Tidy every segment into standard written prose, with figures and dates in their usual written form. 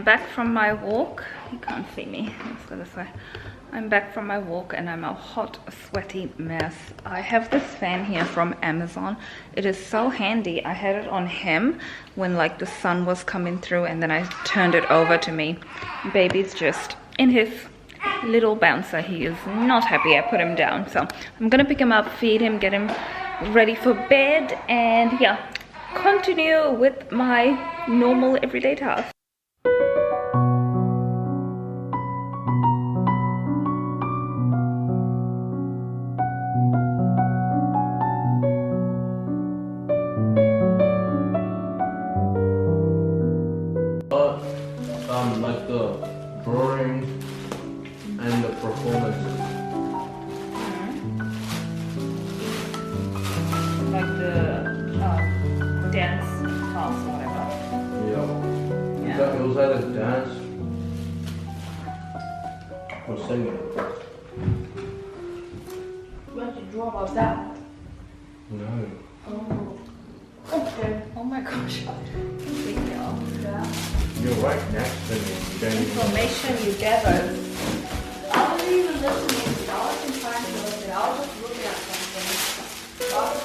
back from my walk. You can't see me, let's go this way. I'm back from my walk and I'm a hot, sweaty mess. I have this fan here from Amazon. It is so handy. I had it on him when like the sun was coming through, and then I turned it over to me. Baby's just in his little bouncer. He is not happy. I put him down. So I'm gonna pick him up, feed him, get him ready for bed, and yeah, continue with my normal everyday tasks. Like the drawing and the performance. Like the dance class or whatever. Yeah. It was either dance or singing. What did you draw about that? No. Oh. Okay. Oh my gosh. Completely off. Yeah. You're right next to me. Information you gathered. I wasn't even listening. I wasn't trying to listen. I was just looking at something. Wow.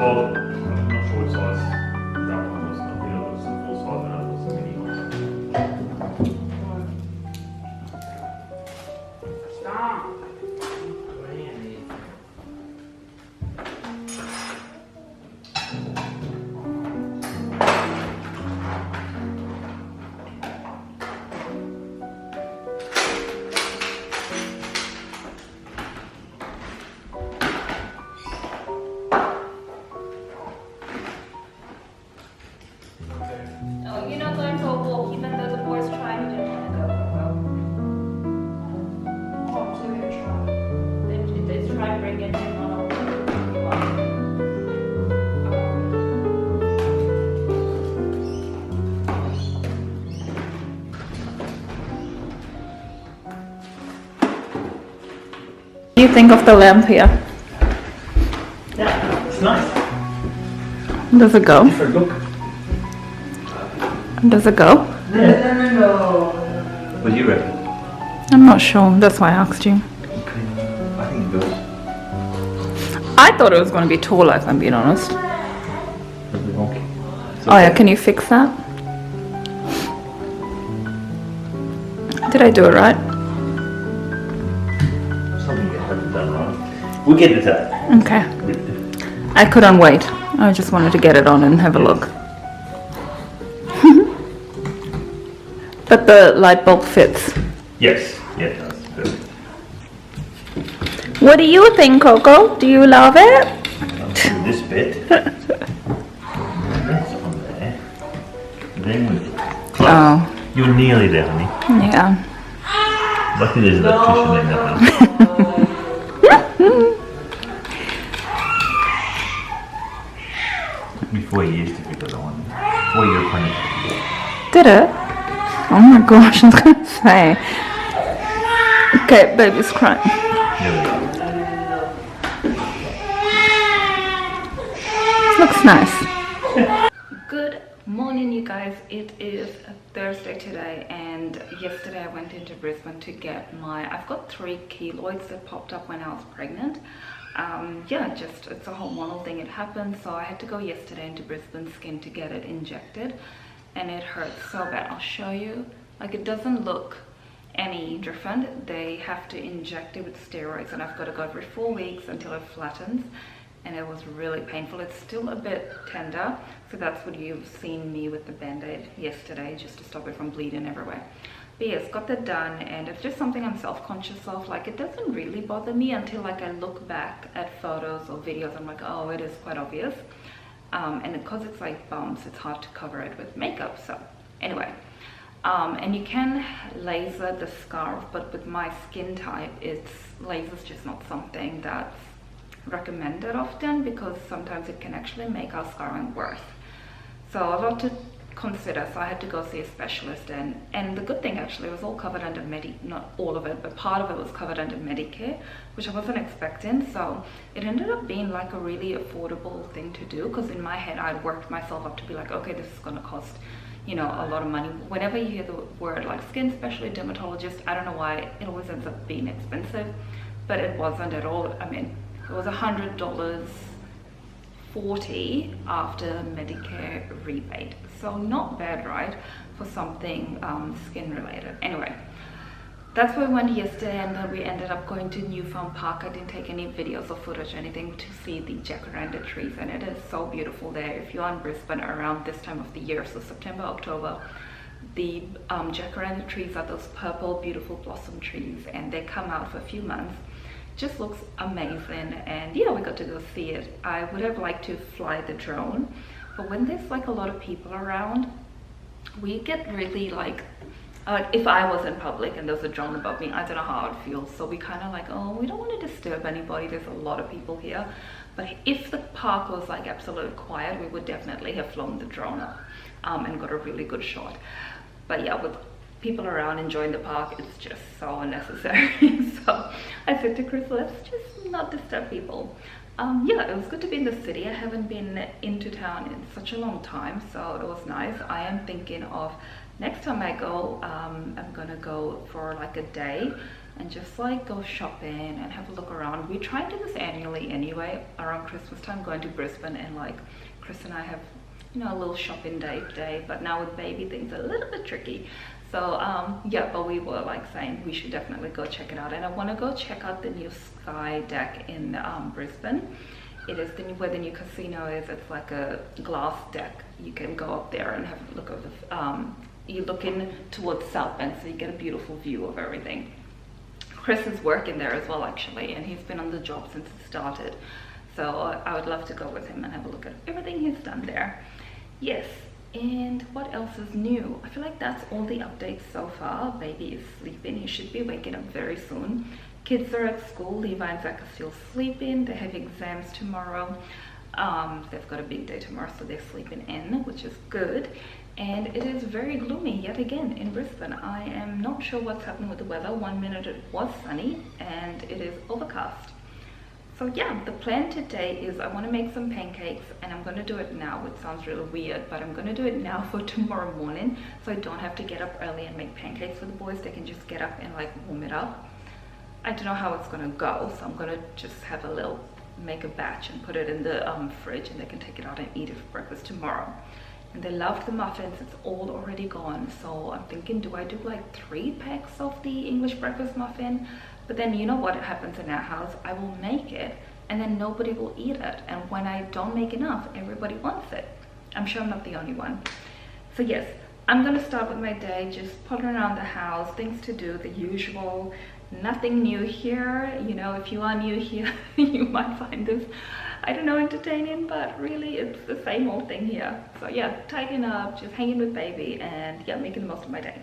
Well, I'm not sure what size that one was. I think it was the full size and that was the mini one. Stop. Oh, you're not going for a walk, even though the boys tried, you didn't want to go for a walk. Oh, so they try. They tried bringing him on a walk. What do you think of the lamp here? Yeah, it's nice. Does it go? Different look. Does it go? No. What do you reckon? I'm not sure, that's why I asked you. I think it goes. I thought it was going to be taller, if I'm being honest. Probably wonky. Oh yeah, can you fix that? Did I do it right? Something you haven't done right. We'll get it done. Okay. I couldn't wait. I just wanted to get it on and have a look. But the light bulb fits. Yes, yeah, it does. Perfect. What do you think, Coco? Do you love it? I'll do this bit. That's on there. Then we close. Oh, You're nearly there, honey. yeah. Lucky there's enough cushion in there. Took me 4 years to figure that one. 4-year apprenticeship. Did it? Oh my gosh, I was gonna say. Okay, baby's crying. There we go. Looks nice. Good morning, you guys. It is Thursday today, and yesterday I went into Brisbane to get I've got 3 keloids that popped up when I was pregnant. Yeah, just it's a hormonal thing. It happened, so I had to go yesterday into Brisbane Skin to get it injected, and it hurts so bad. I'll show you. Like, it doesn't look any different. They have to inject it with steroids, and I've got to go every 4 weeks until it flattens, and it was really painful. It's still a bit tender, so that's what you've seen me with the band-aid yesterday, just to stop it from bleeding everywhere. But yes, got that done, and it's just something I'm self-conscious of. Like, it doesn't really bother me until like I look back at photos or videos. I'm like, oh, it is quite obvious. And because it's like bumps, it's hard to cover it with makeup. So anyway, And you can laser the scarf, but with my skin type, laser's just not something that's recommended often, because sometimes it can actually make our scarring worse. So a lot to consider, so I had to go see a specialist, and the good thing actually, it was all covered under not all of it, but part of it was covered under Medicare, which I wasn't expecting. So it ended up being like a really affordable thing to do, because in my head I'd worked myself up to be like, okay, this is going to cost, you know, a lot of money. Whenever you hear the word like skin specialist, dermatologist, I don't know why it always ends up being expensive, but it wasn't at all. I mean, it was $100.40 after Medicare rebate, so not bad, right, for something skin related. Anyway, that's where we went yesterday, and then we ended up going to Newfound Park. I didn't take any videos or footage or anything to see the jacaranda trees, and it is so beautiful there. If you're in Brisbane around this time of the year, so September, October, the jacaranda trees are those purple beautiful blossom trees, and they come out for a few months. Just looks amazing, and yeah, we got to go see it. I would have liked to fly the drone, but when there's like a lot of people around, we get really like if I was in public and there's a drone above me, I don't know how I'd feel. So we kind of like, oh, we don't want to disturb anybody, there's a lot of people here. But if the park was like absolutely quiet, we would definitely have flown the drone up and got a really good shot. But yeah, with people around enjoying the park, it's just so unnecessary. So I said to Chris, let's just not disturb people. Yeah, it was good to be in the city. I haven't been into town in such a long time, so it was nice. I am thinking of next time I go, I'm gonna go for like a day and just like go shopping and have a look around. We try to do this annually anyway, around Christmas time, going to Brisbane, and like Chris and I have, you know, a little shopping day, but now with baby things are a little bit tricky. So yeah, but we were like saying we should definitely go check it out, and I want to go check out the new Sky deck in Brisbane. It is where the new casino is. It's like a glass deck. You can go up there and have a look of the you look in towards South Bank, so you get a beautiful view of everything. Chris is working there as well actually, and he's been on the job since it started, so I would love to go with him and have a look at everything he's done there. Yes. And what else is new? I feel like that's all the updates so far. Baby is sleeping. He should be waking up very soon. Kids are at school. Levi and Zach are still sleeping. They have exams tomorrow. They've got a big day tomorrow, so they're sleeping in, which is good. And it is very gloomy yet again in Brisbane. I am not sure what's happening with the weather. 1 minute it was sunny and it is overcast. So yeah, the plan today is I want to make some pancakes, and I'm going to do it now. It sounds really weird, but I'm going to do it now for tomorrow morning, so I don't have to get up early and make pancakes for the boys. They can just get up and like warm it up. I don't know how it's going to go, so I'm going to just have make a batch and put it in the fridge, and they can take it out and eat it for breakfast tomorrow. And they loved the muffins. It's all already gone, so I'm thinking, do I do like 3 packs of the English breakfast muffin? But then you know what happens in our house, I will make it and then nobody will eat it, and when I don't make enough, everybody wants it. I'm sure I'm not the only one. So yes, I'm gonna start with my day, just putting around the house, things to do, the usual. Nothing new here. You know, if you are new here, you might find this, I don't know, entertaining, but really it's the same old thing here. So yeah, tidying up, just hanging with baby, and yeah, making the most of my day.